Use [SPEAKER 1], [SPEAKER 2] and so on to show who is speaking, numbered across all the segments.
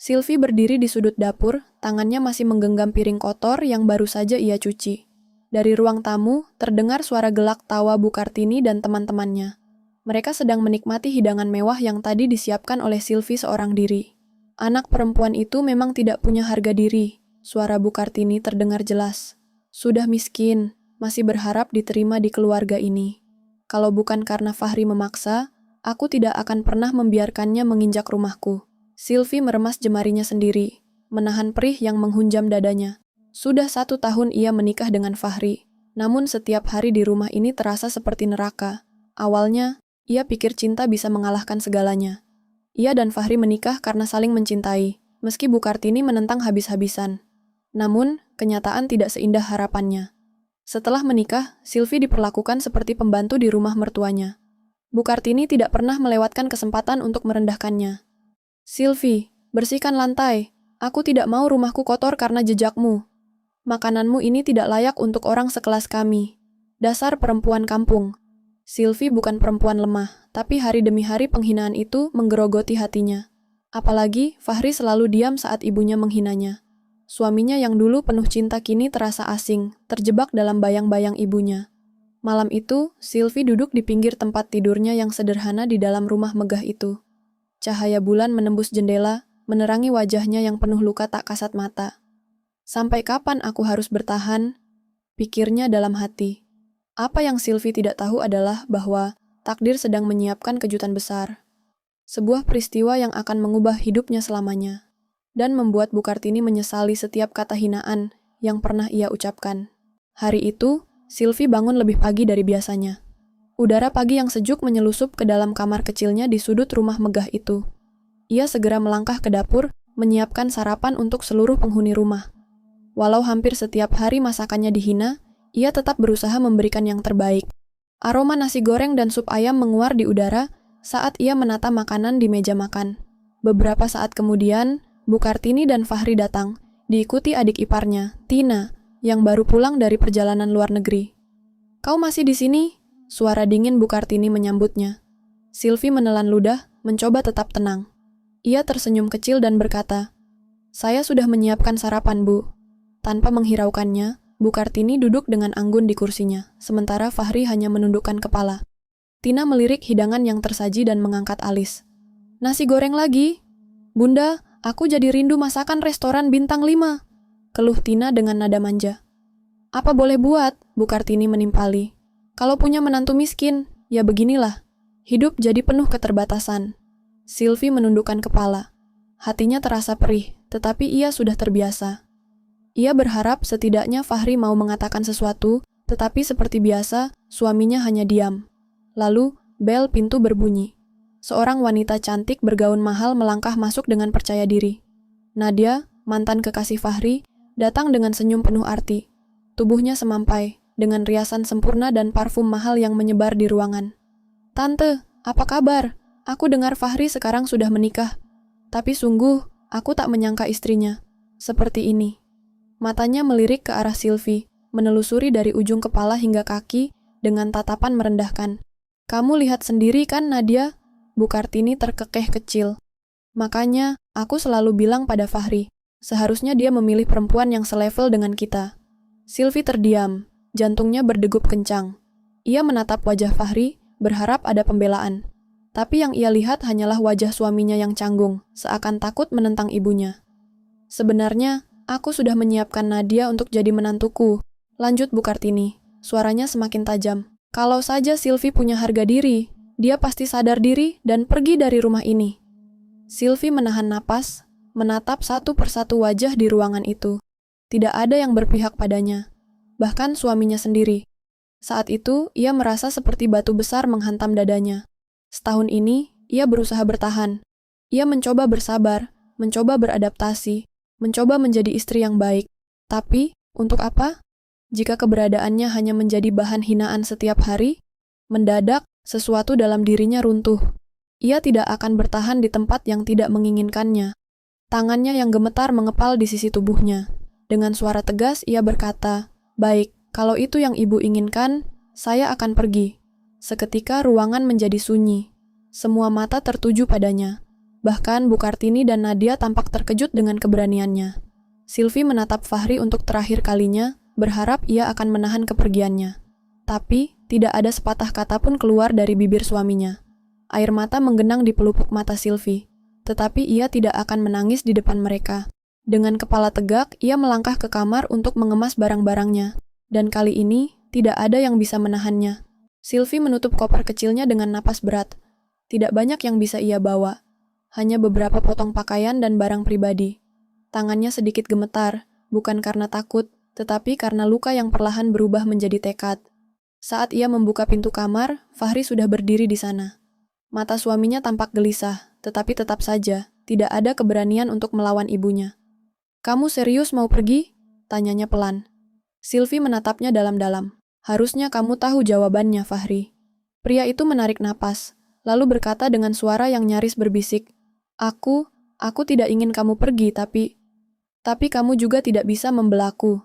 [SPEAKER 1] Sylvie berdiri di sudut dapur, tangannya masih menggenggam piring kotor yang baru saja ia cuci. Dari ruang tamu, terdengar suara gelak tawa Bu Kartini dan teman-temannya. Mereka sedang menikmati hidangan mewah yang tadi disiapkan oleh Sylvie seorang diri. Anak perempuan itu memang tidak punya harga diri, suara Bu Kartini terdengar jelas. Sudah miskin, masih berharap diterima di keluarga ini. Kalau bukan karena Fahri memaksa, aku tidak akan pernah membiarkannya menginjak rumahku. Sylvie meremas jemarinya sendiri, menahan perih yang menghunjam dadanya. Sudah 1 tahun ia menikah dengan Fahri, namun setiap hari di rumah ini terasa seperti neraka. Awalnya, ia pikir cinta bisa mengalahkan segalanya. Ia dan Fahri menikah karena saling mencintai, meski Bu Kartini menentang habis-habisan. Namun, kenyataan tidak seindah harapannya. Setelah menikah, Sylvie diperlakukan seperti pembantu di rumah mertuanya. Bu Kartini tidak pernah melewatkan kesempatan untuk merendahkannya. Sylvie, bersihkan lantai. Aku tidak mau rumahku kotor karena jejakmu. Makananmu ini tidak layak untuk orang sekelas kami. Dasar perempuan kampung. Sylvie bukan perempuan lemah, tapi hari demi hari penghinaan itu menggerogoti hatinya. Apalagi Fahri selalu diam saat ibunya menghinanya. Suaminya yang dulu penuh cinta kini terasa asing, terjebak dalam bayang-bayang ibunya. Malam itu, Sylvie duduk di pinggir tempat tidurnya yang sederhana di dalam rumah megah itu. Cahaya bulan menembus jendela, menerangi wajahnya yang penuh luka tak kasat mata. Sampai kapan aku harus bertahan? Pikirnya dalam hati. Apa yang Sylvie tidak tahu adalah bahwa takdir sedang menyiapkan kejutan besar. Sebuah peristiwa yang akan mengubah hidupnya selamanya. Dan membuat Bu Kartini menyesali setiap kata hinaan yang pernah ia ucapkan. Hari itu, Sylvie bangun lebih pagi dari biasanya. Udara pagi yang sejuk menyelusup ke dalam kamar kecilnya di sudut rumah megah itu. Ia segera melangkah ke dapur, menyiapkan sarapan untuk seluruh penghuni rumah. Walau hampir setiap hari masakannya dihina, ia tetap berusaha memberikan yang terbaik. Aroma nasi goreng dan sup ayam menguar di udara saat ia menata makanan di meja makan. Beberapa saat kemudian, Bu Kartini dan Fahri datang, diikuti adik iparnya, Tina, yang baru pulang dari perjalanan luar negeri. "Kau masih di sini?" Suara dingin Bu Kartini menyambutnya. Sylvie menelan ludah, mencoba tetap tenang. Ia tersenyum kecil dan berkata, "Saya sudah menyiapkan sarapan, Bu." Tanpa menghiraukannya, Bu Kartini duduk dengan anggun di kursinya, sementara Fahri hanya menundukkan kepala. Tina melirik hidangan yang tersaji dan mengangkat alis. "Nasi goreng lagi? Bunda, aku jadi rindu masakan restoran bintang 5. Keluh Tina dengan nada manja. "Apa boleh buat?" Bu Kartini menimpali. "Kalau punya menantu miskin, ya beginilah. Hidup jadi penuh keterbatasan." Sylvie menundukkan kepala. Hatinya terasa perih, tetapi ia sudah terbiasa. Ia berharap setidaknya Fahri mau mengatakan sesuatu, tetapi seperti biasa, suaminya hanya diam. Lalu, bel pintu berbunyi. Seorang wanita cantik bergaun mahal melangkah masuk dengan percaya diri. Nadia, mantan kekasih Fahri, datang dengan senyum penuh arti. Tubuhnya semampai, dengan riasan sempurna dan parfum mahal yang menyebar di ruangan. "Tante, apa kabar? Aku dengar Fahri sekarang sudah menikah. Tapi sungguh, aku tak menyangka istrinya seperti ini." Matanya melirik ke arah Sylvie, menelusuri dari ujung kepala hingga kaki dengan tatapan merendahkan. "Kamu lihat sendiri kan, Nadia?" Bu Kartini terkekeh kecil. "Makanya, aku selalu bilang pada Fahri, seharusnya dia memilih perempuan yang selevel dengan kita." Sylvie terdiam, jantungnya berdegup kencang. Ia menatap wajah Fahri, berharap ada pembelaan. Tapi yang ia lihat hanyalah wajah suaminya yang canggung, seakan takut menentang ibunya. "Sebenarnya, aku sudah menyiapkan Nadia untuk jadi menantuku," lanjut Bu Kartini. Suaranya semakin tajam. "Kalau saja Sylvie punya harga diri, dia pasti sadar diri dan pergi dari rumah ini." Sylvie menahan napas, menatap satu persatu wajah di ruangan itu. Tidak ada yang berpihak padanya, bahkan suaminya sendiri. Saat itu, ia merasa seperti batu besar menghantam dadanya. Setahun ini, ia berusaha bertahan. Ia mencoba bersabar, mencoba beradaptasi, mencoba menjadi istri yang baik. Tapi, untuk apa? Jika keberadaannya hanya menjadi bahan hinaan setiap hari, mendadak sesuatu dalam dirinya runtuh. Ia tidak akan bertahan di tempat yang tidak menginginkannya. Tangannya yang gemetar mengepal di sisi tubuhnya. Dengan suara tegas, ia berkata, "Baik, kalau itu yang ibu inginkan, saya akan pergi." Seketika ruangan menjadi sunyi. Semua mata tertuju padanya. Bahkan Bu Kartini dan Nadia tampak terkejut dengan keberaniannya. Sylvie menatap Fahri untuk terakhir kalinya, berharap ia akan menahan kepergiannya. Tapi, tidak ada sepatah kata pun keluar dari bibir suaminya. Air mata menggenang di pelupuk mata Sylvie, tetapi ia tidak akan menangis di depan mereka. Dengan kepala tegak, ia melangkah ke kamar untuk mengemas barang-barangnya. Dan kali ini, tidak ada yang bisa menahannya. Sylvie menutup koper kecilnya dengan napas berat. Tidak banyak yang bisa ia bawa. Hanya beberapa potong pakaian dan barang pribadi. Tangannya sedikit gemetar, bukan karena takut, tetapi karena luka yang perlahan berubah menjadi tekad. Saat ia membuka pintu kamar, Fahri sudah berdiri di sana. Mata suaminya tampak gelisah, tetapi tetap saja, tidak ada keberanian untuk melawan ibunya. "Kamu serius mau pergi?" tanyanya pelan. Sylvie menatapnya dalam-dalam. "Harusnya kamu tahu jawabannya, Fahri." Pria itu menarik napas, lalu berkata dengan suara yang nyaris berbisik, Aku tidak ingin kamu pergi, tapi kamu juga tidak bisa membelaku."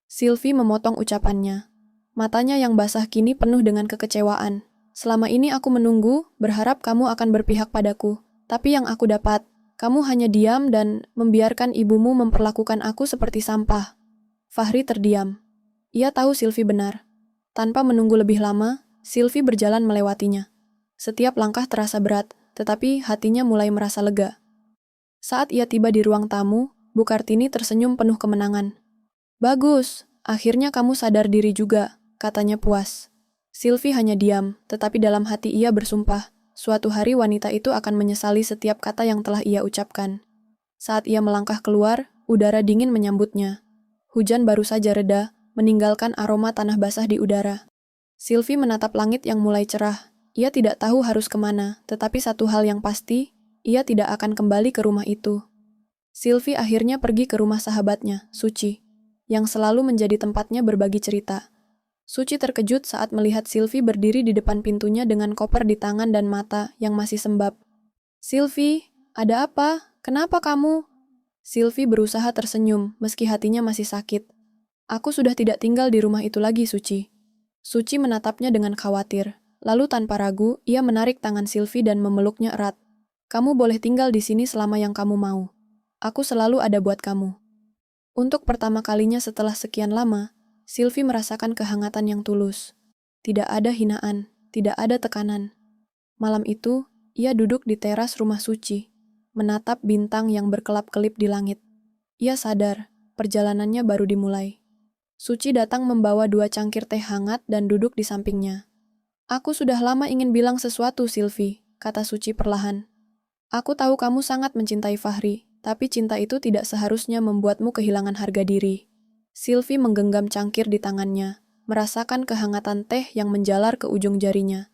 [SPEAKER 1] Sylvie memotong ucapannya. Matanya yang basah kini penuh dengan kekecewaan. "Selama ini aku menunggu, berharap kamu akan berpihak padaku. Tapi yang aku dapat, kamu hanya diam dan membiarkan ibumu memperlakukan aku seperti sampah." Fahri terdiam. Ia tahu Sylvie benar. Tanpa menunggu lebih lama, Sylvie berjalan melewatinya. Setiap langkah terasa berat, tetapi hatinya mulai merasa lega. Saat ia tiba di ruang tamu, Bu Kartini tersenyum penuh kemenangan. "Bagus, akhirnya kamu sadar diri juga," katanya puas. Sylvie hanya diam, tetapi dalam hati ia bersumpah, suatu hari wanita itu akan menyesali setiap kata yang telah ia ucapkan. Saat ia melangkah keluar, udara dingin menyambutnya. Hujan baru saja reda, meninggalkan aroma tanah basah di udara. Sylvie menatap langit yang mulai cerah. Ia tidak tahu harus kemana, tetapi satu hal yang pasti, ia tidak akan kembali ke rumah itu. Sylvie akhirnya pergi ke rumah sahabatnya, Suci, yang selalu menjadi tempatnya berbagi cerita. Suci terkejut saat melihat Sylvie berdiri di depan pintunya dengan koper di tangan dan mata yang masih sembab. "Sylvie, ada apa? Kenapa kamu?" Sylvie berusaha tersenyum, meski hatinya masih sakit. "Aku sudah tidak tinggal di rumah itu lagi, Suci." Suci menatapnya dengan khawatir. Lalu tanpa ragu, ia menarik tangan Sylvie dan memeluknya erat. "Kamu boleh tinggal di sini selama yang kamu mau. Aku selalu ada buat kamu." Untuk pertama kalinya setelah sekian lama, Sylvie merasakan kehangatan yang tulus. Tidak ada hinaan, tidak ada tekanan. Malam itu, ia duduk di teras rumah Suci, menatap bintang yang berkelap-kelip di langit. Ia sadar, perjalanannya baru dimulai. Suci datang membawa 2 cangkir teh hangat dan duduk di sampingnya. "Aku sudah lama ingin bilang sesuatu, Sylvie," kata Suci perlahan. "Aku tahu kamu sangat mencintai Fahri, tapi cinta itu tidak seharusnya membuatmu kehilangan harga diri." Sylvie menggenggam cangkir di tangannya, merasakan kehangatan teh yang menjalar ke ujung jarinya.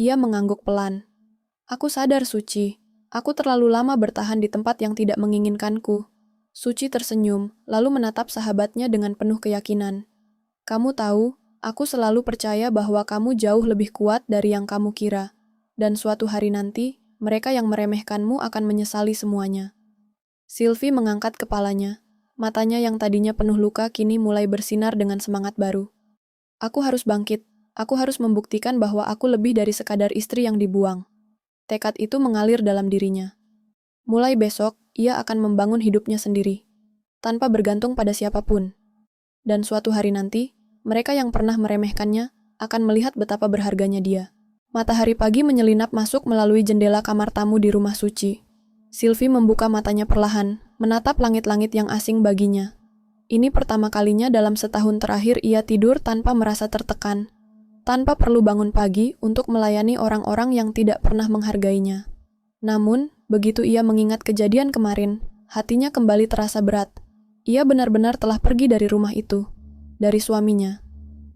[SPEAKER 1] Ia mengangguk pelan. "Aku sadar, Suci. Aku terlalu lama bertahan di tempat yang tidak menginginkanku." Suci tersenyum, lalu menatap sahabatnya dengan penuh keyakinan. "Kamu tahu, aku selalu percaya bahwa kamu jauh lebih kuat dari yang kamu kira. Dan suatu hari nanti, mereka yang meremehkanmu akan menyesali semuanya." Sylvie mengangkat kepalanya. Matanya yang tadinya penuh luka kini mulai bersinar dengan semangat baru. "Aku harus bangkit. Aku harus membuktikan bahwa aku lebih dari sekadar istri yang dibuang." Tekad itu mengalir dalam dirinya. Mulai besok, ia akan membangun hidupnya sendiri, tanpa bergantung pada siapapun. Dan suatu hari nanti, mereka yang pernah meremehkannya akan melihat betapa berharganya dia. Matahari pagi menyelinap masuk melalui jendela kamar tamu di rumah Suci. Sylvie membuka matanya perlahan, menatap langit-langit yang asing baginya. Ini pertama kalinya dalam setahun terakhir ia tidur tanpa merasa tertekan, tanpa perlu bangun pagi untuk melayani orang-orang yang tidak pernah menghargainya. Namun, begitu ia mengingat kejadian kemarin, hatinya kembali terasa berat. Ia benar-benar telah pergi dari rumah itu, dari suaminya,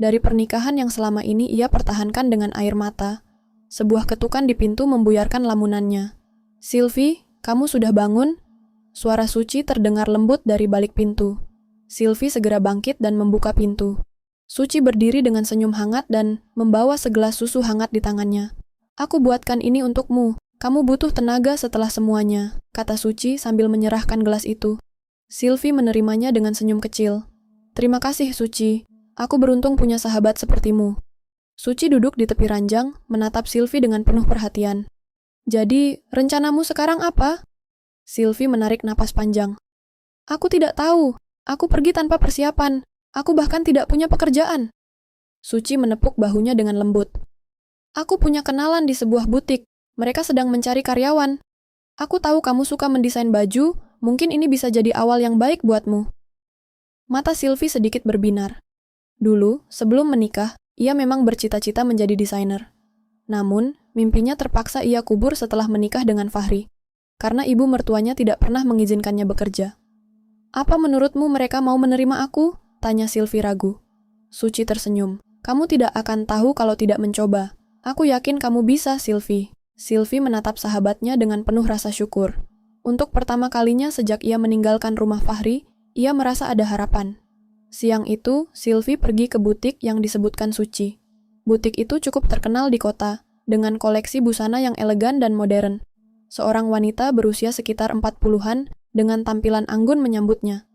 [SPEAKER 1] dari pernikahan yang selama ini ia pertahankan dengan air mata. Sebuah ketukan di pintu membuyarkan lamunannya. "Sylvie, kamu sudah bangun?" Suara Suci terdengar lembut dari balik pintu. Sylvie segera bangkit dan membuka pintu. Suci berdiri dengan senyum hangat dan membawa segelas susu hangat di tangannya. "Aku buatkan ini untukmu. Kamu butuh tenaga setelah semuanya," kata Suci sambil menyerahkan gelas itu. Sylvie menerimanya dengan senyum kecil. "Terima kasih, Suci. Aku beruntung punya sahabat sepertimu." Suci duduk di tepi ranjang, menatap Sylvie dengan penuh perhatian. Jadi, rencanamu sekarang apa? Sylvie menarik napas panjang. Aku tidak tahu. Aku pergi tanpa persiapan. Aku bahkan tidak punya pekerjaan. Suci menepuk bahunya dengan lembut. Aku punya kenalan di sebuah butik. Mereka sedang mencari karyawan. Aku tahu kamu suka mendesain baju, mungkin ini bisa jadi awal yang baik buatmu. Mata Sylvie sedikit berbinar. Dulu, sebelum menikah, ia memang bercita-cita menjadi desainer. Namun, mimpinya terpaksa ia kubur setelah menikah dengan Fahri, karena ibu mertuanya tidak pernah mengizinkannya bekerja. Apa menurutmu mereka mau menerima aku? Tanya Sylvie ragu. Suci tersenyum. Kamu tidak akan tahu kalau tidak mencoba. Aku yakin kamu bisa, Sylvie. Sylvie menatap sahabatnya dengan penuh rasa syukur. Untuk pertama kalinya sejak ia meninggalkan rumah Fahri, ia merasa ada harapan. Siang itu, Sylvie pergi ke butik yang disebutkan Suci. Butik itu cukup terkenal di kota, dengan koleksi busana yang elegan dan modern. Seorang wanita berusia sekitar 40-an dengan tampilan anggun menyambutnya.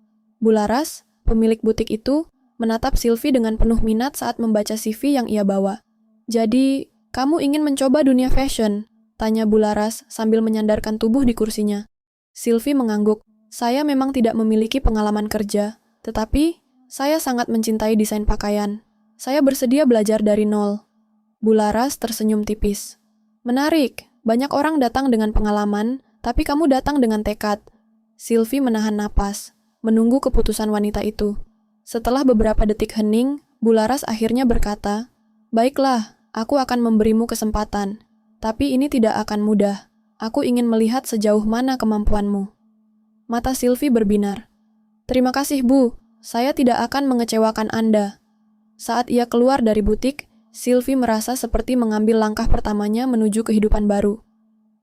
[SPEAKER 1] Bularas, pemilik butik itu, menatap Sylvie dengan penuh minat saat membaca CV yang ia bawa. Jadi, kamu ingin mencoba dunia fashion? Tanya Bularas sambil menyandarkan tubuh di kursinya. Sylvie mengangguk. Saya memang tidak memiliki pengalaman kerja, tetapi saya sangat mencintai desain pakaian. Saya bersedia belajar dari nol. Bularas tersenyum tipis. Menarik, banyak orang datang dengan pengalaman, tapi kamu datang dengan tekad. Sylvie menahan napas, menunggu keputusan wanita itu. Setelah beberapa detik hening, Bularas akhirnya berkata, "Baiklah, aku akan memberimu kesempatan. Tapi ini tidak akan mudah. Aku ingin melihat sejauh mana kemampuanmu." Mata Sylvie berbinar. "Terima kasih, Bu. Saya tidak akan mengecewakan Anda." Saat ia keluar dari butik, Sylvie merasa seperti mengambil langkah pertamanya menuju kehidupan baru.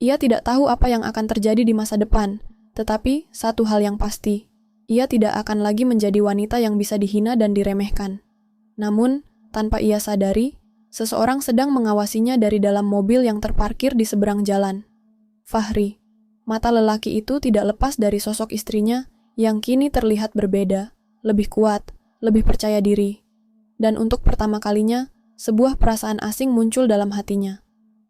[SPEAKER 1] Ia tidak tahu apa yang akan terjadi di masa depan, tetapi satu hal yang pasti, ia tidak akan lagi menjadi wanita yang bisa dihina dan diremehkan. Namun, tanpa ia sadari, seseorang sedang mengawasinya dari dalam mobil yang terparkir di seberang jalan. Fahri. Mata lelaki itu tidak lepas dari sosok istrinya yang kini terlihat berbeda, lebih kuat, lebih percaya diri. Dan untuk pertama kalinya, sebuah perasaan asing muncul dalam hatinya.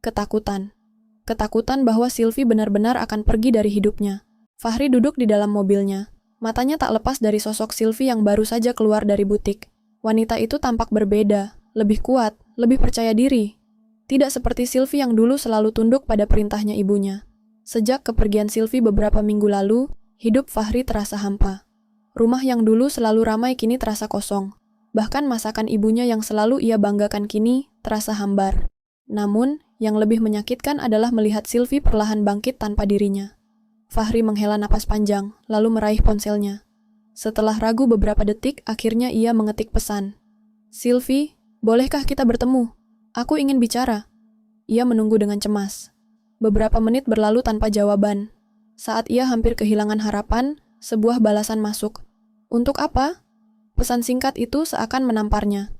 [SPEAKER 1] Ketakutan. Ketakutan bahwa Sylvie benar-benar akan pergi dari hidupnya. Fahri duduk di dalam mobilnya. Matanya tak lepas dari sosok Sylvie yang baru saja keluar dari butik. Wanita itu tampak berbeda, lebih kuat, lebih percaya diri. Tidak seperti Sylvie yang dulu selalu tunduk pada perintahnya ibunya. Sejak kepergian Sylvie beberapa minggu lalu, hidup Fahri terasa hampa. Rumah yang dulu selalu ramai kini terasa kosong. Bahkan masakan ibunya yang selalu ia banggakan kini terasa hambar. Namun, yang lebih menyakitkan adalah melihat Sylvie perlahan bangkit tanpa dirinya. Fahri menghela napas panjang, lalu meraih ponselnya. Setelah ragu beberapa detik, akhirnya ia mengetik pesan. "Sylvie, bolehkah kita bertemu? Aku ingin bicara." Ia menunggu dengan cemas. Beberapa menit berlalu tanpa jawaban. Saat ia hampir kehilangan harapan, sebuah balasan masuk. "Untuk apa?" Pesan singkat itu seakan menamparnya.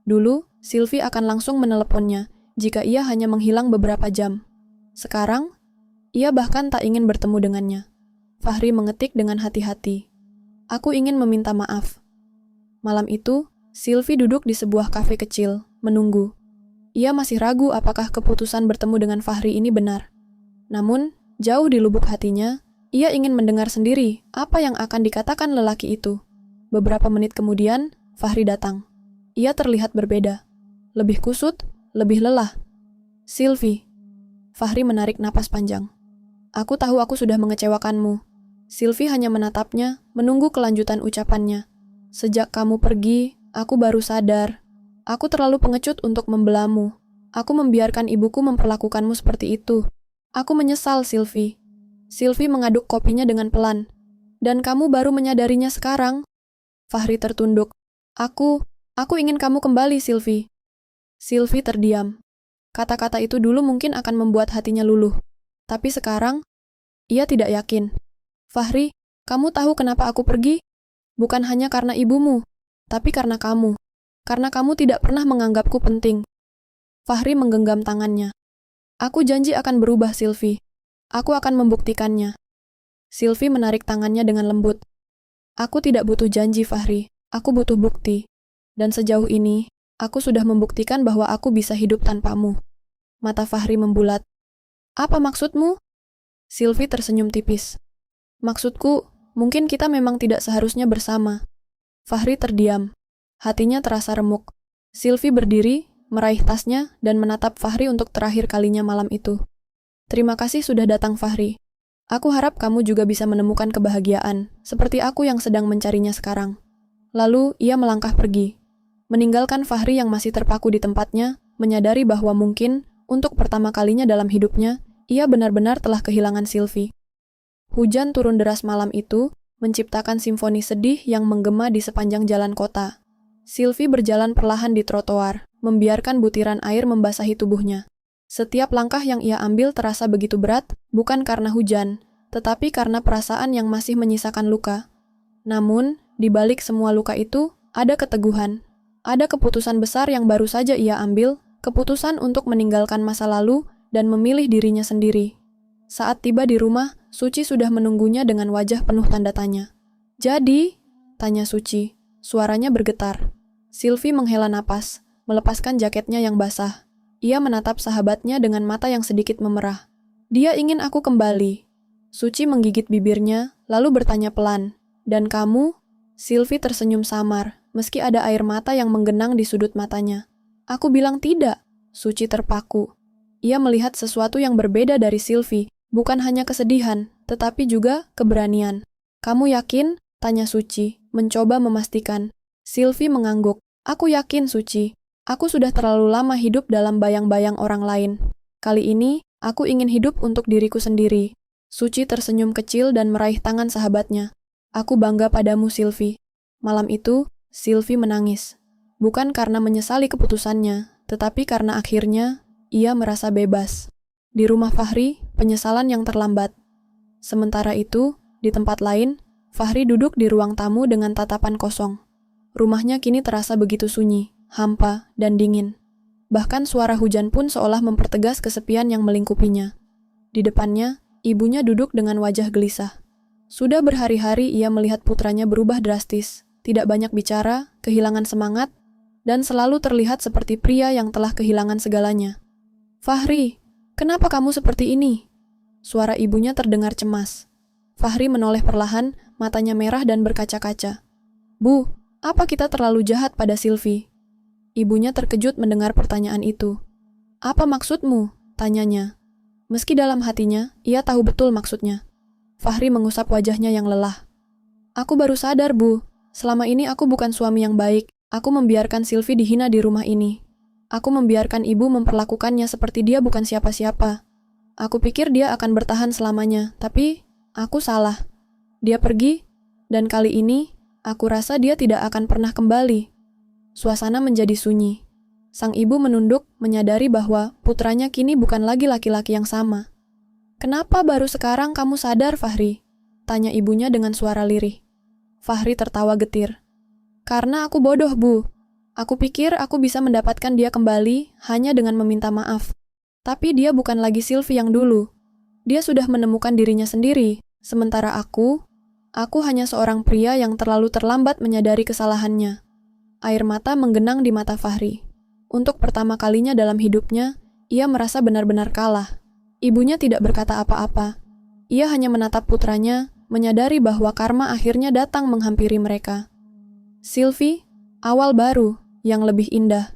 [SPEAKER 1] Dulu, Sylvie akan langsung meneleponnya jika ia hanya menghilang beberapa jam. Sekarang, ia bahkan tak ingin bertemu dengannya. Fahri mengetik dengan hati-hati. "Aku ingin meminta maaf." Malam itu, Sylvie duduk di sebuah kafe kecil, menunggu. Ia masih ragu apakah keputusan bertemu dengan Fahri ini benar. Namun, jauh di lubuk hatinya, ia ingin mendengar sendiri apa yang akan dikatakan lelaki itu. Beberapa menit kemudian, Fahri datang. Ia terlihat berbeda. Lebih kusut, lebih lelah. "Sylvie." Fahri menarik napas panjang. "Aku tahu aku sudah mengecewakanmu." Sylvie hanya menatapnya, menunggu kelanjutan ucapannya. "Sejak kamu pergi, aku baru sadar. Aku terlalu pengecut untuk membelamu. Aku membiarkan ibuku memperlakukanmu seperti itu. Aku menyesal, Sylvie." Sylvie mengaduk kopinya dengan pelan. "Dan kamu baru menyadarinya sekarang?" Fahri tertunduk. Aku ingin kamu kembali, Sylvie." Sylvie terdiam. Kata-kata itu dulu mungkin akan membuat hatinya luluh. Tapi sekarang, ia tidak yakin. "Fahri, kamu tahu kenapa aku pergi? Bukan hanya karena ibumu, tapi karena kamu. Karena kamu tidak pernah menganggapku penting." Fahri menggenggam tangannya. "Aku janji akan berubah, Sylvie. Aku akan membuktikannya." Sylvie menarik tangannya dengan lembut. "Aku tidak butuh janji, Fahri. Aku butuh bukti. Dan sejauh ini, aku sudah membuktikan bahwa aku bisa hidup tanpamu." Mata Fahri membulat. Apa maksudmu? Sylvie tersenyum tipis. Maksudku, mungkin kita memang tidak seharusnya bersama. Fahri terdiam. Hatinya terasa remuk. Sylvie berdiri, meraih tasnya, dan menatap Fahri untuk terakhir kalinya malam itu. Terima kasih sudah datang, Fahri. Aku harap kamu juga bisa menemukan kebahagiaan, seperti aku yang sedang mencarinya sekarang. Lalu, ia melangkah pergi. Meninggalkan Fahri yang masih terpaku di tempatnya, menyadari bahwa mungkin, untuk pertama kalinya dalam hidupnya, ia benar-benar telah kehilangan Sylvie. Hujan turun deras malam itu, menciptakan simfoni sedih yang menggema di sepanjang jalan kota. Sylvie berjalan perlahan di trotoar, membiarkan butiran air membasahi tubuhnya. Setiap langkah yang ia ambil terasa begitu berat, bukan karena hujan, tetapi karena perasaan yang masih menyisakan luka. Namun, di balik semua luka itu, ada keteguhan. Ada keputusan besar yang baru saja ia ambil, keputusan untuk meninggalkan masa lalu dan memilih dirinya sendiri. Saat tiba di rumah, Suci sudah menunggunya dengan wajah penuh tanda tanya. "Jadi?" tanya Suci. Suaranya bergetar. Sylvie menghela napas, melepaskan jaketnya yang basah. Ia menatap sahabatnya dengan mata yang sedikit memerah. "Dia ingin aku kembali." Suci menggigit bibirnya, lalu bertanya pelan. "Dan kamu?" Sylvie tersenyum samar, meski ada air mata yang menggenang di sudut matanya. "Aku bilang tidak." Suci terpaku. Ia melihat sesuatu yang berbeda dari Sylvie, bukan hanya kesedihan, tetapi juga keberanian. "Kamu yakin?" tanya Suci, mencoba memastikan. Sylvie mengangguk. "Aku yakin, Suci. Aku sudah terlalu lama hidup dalam bayang-bayang orang lain. Kali ini, aku ingin hidup untuk diriku sendiri." Suci tersenyum kecil dan meraih tangan sahabatnya. "Aku bangga padamu, Sylvie." Malam itu, Sylvie menangis. Bukan karena menyesali keputusannya, tetapi karena akhirnya, ia merasa bebas. Di rumah Fahri, penyesalan yang terlambat. Sementara itu, di tempat lain, Fahri duduk di ruang tamu dengan tatapan kosong. Rumahnya kini terasa begitu sunyi, hampa, dan dingin. Bahkan suara hujan pun seolah mempertegas kesepian yang melingkupinya. Di depannya, ibunya duduk dengan wajah gelisah. Sudah berhari-hari ia melihat putranya berubah drastis, tidak banyak bicara, kehilangan semangat, dan selalu terlihat seperti pria yang telah kehilangan segalanya. "Fahri, kenapa kamu seperti ini?" Suara ibunya terdengar cemas. Fahri menoleh perlahan, matanya merah dan berkaca-kaca. "Bu, apa kita terlalu jahat pada Sylvie?" Ibunya terkejut mendengar pertanyaan itu. "Apa maksudmu?" tanyanya. Meski dalam hatinya, ia tahu betul maksudnya. Fahri mengusap wajahnya yang lelah. "Aku baru sadar, Bu. Selama ini aku bukan suami yang baik. Aku membiarkan Sylvie dihina di rumah ini. Aku membiarkan ibu memperlakukannya seperti dia bukan siapa-siapa. Aku pikir dia akan bertahan selamanya, tapi aku salah. Dia pergi, dan kali ini, aku rasa dia tidak akan pernah kembali." Suasana menjadi sunyi. Sang ibu menunduk, menyadari bahwa putranya kini bukan lagi laki-laki yang sama. "Kenapa baru sekarang kamu sadar, Fahri?" tanya ibunya dengan suara lirih. Fahri tertawa getir. "Karena aku bodoh, Bu. Aku pikir aku bisa mendapatkan dia kembali hanya dengan meminta maaf. Tapi dia bukan lagi Sylvie yang dulu. Dia sudah menemukan dirinya sendiri, sementara aku hanya seorang pria yang terlalu terlambat menyadari kesalahannya." Air mata menggenang di mata Fahri. Untuk pertama kalinya dalam hidupnya, ia merasa benar-benar kalah. Ibunya tidak berkata apa-apa. Ia hanya menatap putranya, menyadari bahwa karma akhirnya datang menghampiri mereka. Sylvie, awal baru, yang lebih indah.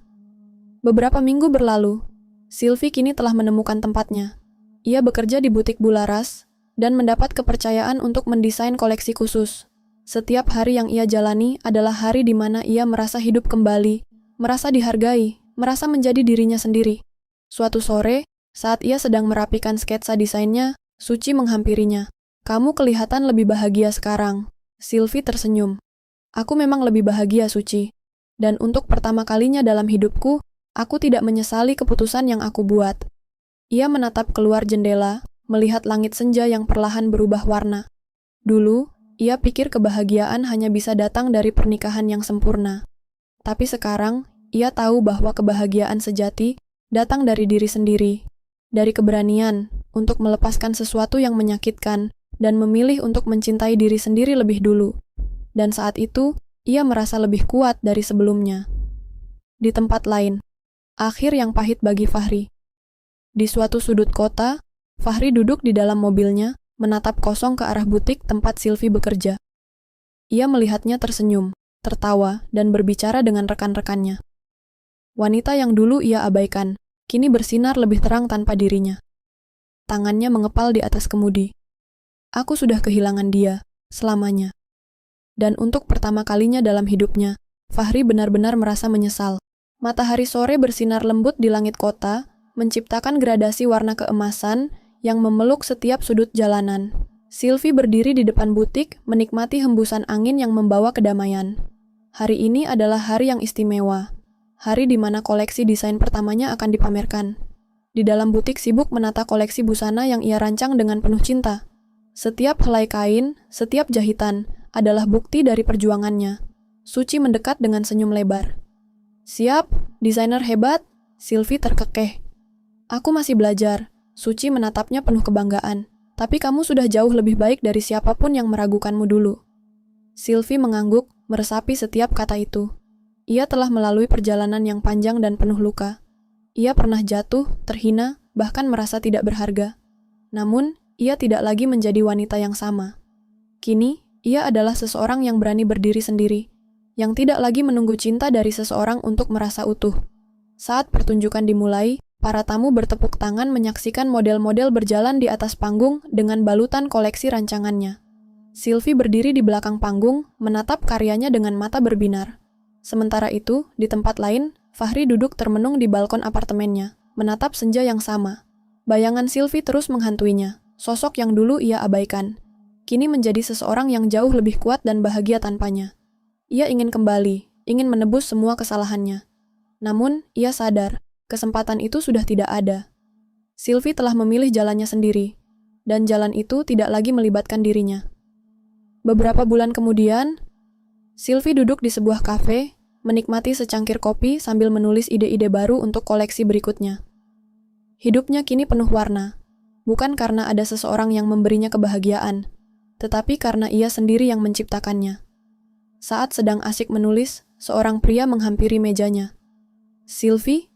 [SPEAKER 1] Beberapa minggu berlalu, Sylvie kini telah menemukan tempatnya. Ia bekerja di butik bularas, dan mendapat kepercayaan untuk mendesain koleksi khusus. Setiap hari yang ia jalani adalah hari di mana ia merasa hidup kembali, merasa dihargai, merasa menjadi dirinya sendiri. Suatu sore, saat ia sedang merapikan sketsa desainnya, Suci menghampirinya. "Kamu kelihatan lebih bahagia sekarang." Sylvie tersenyum. "Aku memang lebih bahagia, Suci. Dan untuk pertama kalinya dalam hidupku, aku tidak menyesali keputusan yang aku buat." Ia menatap keluar jendela, melihat langit senja yang perlahan berubah warna. Dulu, ia pikir kebahagiaan hanya bisa datang dari pernikahan yang sempurna. Tapi sekarang, ia tahu bahwa kebahagiaan sejati datang dari diri sendiri, dari keberanian untuk melepaskan sesuatu yang menyakitkan dan memilih untuk mencintai diri sendiri lebih dulu. Dan saat itu, ia merasa lebih kuat dari sebelumnya. Di tempat lain, akhir yang pahit bagi Fahri. Di suatu sudut kota, Fahri duduk di dalam mobilnya, menatap kosong ke arah butik tempat Sylvie bekerja. Ia melihatnya tersenyum, tertawa, dan berbicara dengan rekan-rekannya. Wanita yang dulu ia abaikan, kini bersinar lebih terang tanpa dirinya. Tangannya mengepal di atas kemudi. Aku sudah kehilangan dia, selamanya. Dan untuk pertama kalinya dalam hidupnya, Fahri benar-benar merasa menyesal. Matahari sore bersinar lembut di langit kota, menciptakan gradasi warna keemasan yang memeluk setiap sudut jalanan. Sylvie berdiri di depan butik, menikmati hembusan angin yang membawa kedamaian. Hari ini adalah hari yang istimewa. Hari di mana koleksi desain pertamanya akan dipamerkan. Di dalam butik sibuk menata koleksi busana yang ia rancang dengan penuh cinta. Setiap helai kain, setiap jahitan adalah bukti dari perjuangannya. Suci mendekat dengan senyum lebar. Siap, desainer hebat, Sylvie terkekeh. Aku masih belajar, Suci menatapnya penuh kebanggaan. Tapi kamu sudah jauh lebih baik dari siapapun yang meragukanmu dulu. Sylvie mengangguk, meresapi setiap kata itu. Ia telah melalui perjalanan yang panjang dan penuh luka. Ia pernah jatuh, terhina, bahkan merasa tidak berharga. Namun, ia tidak lagi menjadi wanita yang sama. Kini, ia adalah seseorang yang berani berdiri sendiri, yang tidak lagi menunggu cinta dari seseorang untuk merasa utuh. Saat pertunjukan dimulai, para tamu bertepuk tangan menyaksikan model-model berjalan di atas panggung dengan balutan koleksi rancangannya. Sylvie berdiri di belakang panggung, menatap karyanya dengan mata berbinar. Sementara itu, di tempat lain, Fahri duduk termenung di balkon apartemennya, menatap senja yang sama. Bayangan Sylvie terus menghantuinya, sosok yang dulu ia abaikan. Kini menjadi seseorang yang jauh lebih kuat dan bahagia tanpanya. Ia ingin kembali, ingin menebus semua kesalahannya. Namun, ia sadar, kesempatan itu sudah tidak ada. Sylvie telah memilih jalannya sendiri, dan jalan itu tidak lagi melibatkan dirinya. Beberapa bulan kemudian, Sylvie duduk di sebuah kafe, menikmati secangkir kopi sambil menulis ide-ide baru untuk koleksi berikutnya. Hidupnya kini penuh warna, bukan karena ada seseorang yang memberinya kebahagiaan, tetapi karena ia sendiri yang menciptakannya. Saat sedang asyik menulis, seorang pria menghampiri mejanya. Sylvie?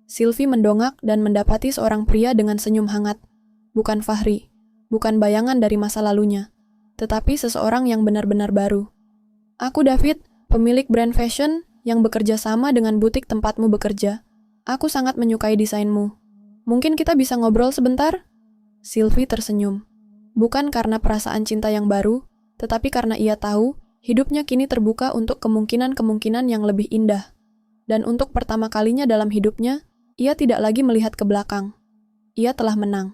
[SPEAKER 1] Sylvie mendongak dan mendapati seorang pria dengan senyum hangat. Bukan Fahri, bukan bayangan dari masa lalunya, tetapi seseorang yang benar-benar baru. Aku David, pemilik brand fashion yang bekerja sama dengan butik tempatmu bekerja. Aku sangat menyukai desainmu. Mungkin kita bisa ngobrol sebentar? Sylvie tersenyum. Bukan karena perasaan cinta yang baru, tetapi karena ia tahu hidupnya kini terbuka untuk kemungkinan-kemungkinan yang lebih indah. Dan untuk pertama kalinya dalam hidupnya, ia tidak lagi melihat ke belakang. Ia telah menang.